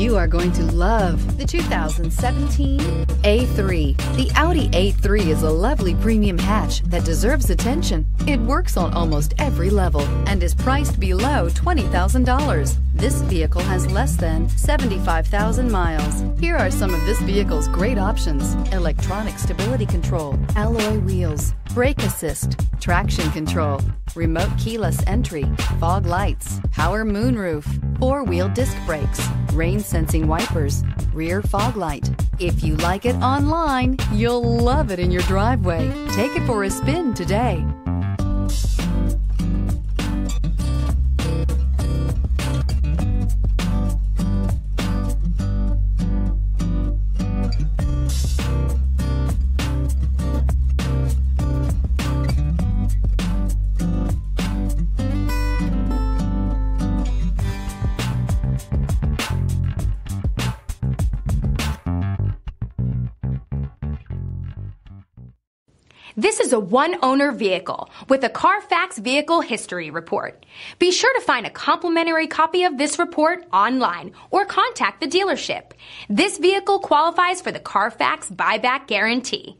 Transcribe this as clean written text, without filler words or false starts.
You are going to love the 2017 A3. The Audi A3 is a lovely premium hatch that deserves attention. It works on almost every level and is priced below $20,000. This vehicle has less than 75,000 miles. Here are some of this vehicle's great options: electronic stability control, alloy wheels, brake assist, traction control, remote keyless entry, fog lights, power moonroof, four-wheel disc brakes, rain sensing wipers, rear fog light. If you like it online, you'll love it in your driveway. Take it for a spin today. This is a one-owner vehicle with a Carfax Vehicle History Report. Be sure to find a complimentary copy of this report online or contact the dealership. This vehicle qualifies for the Carfax Buyback Guarantee.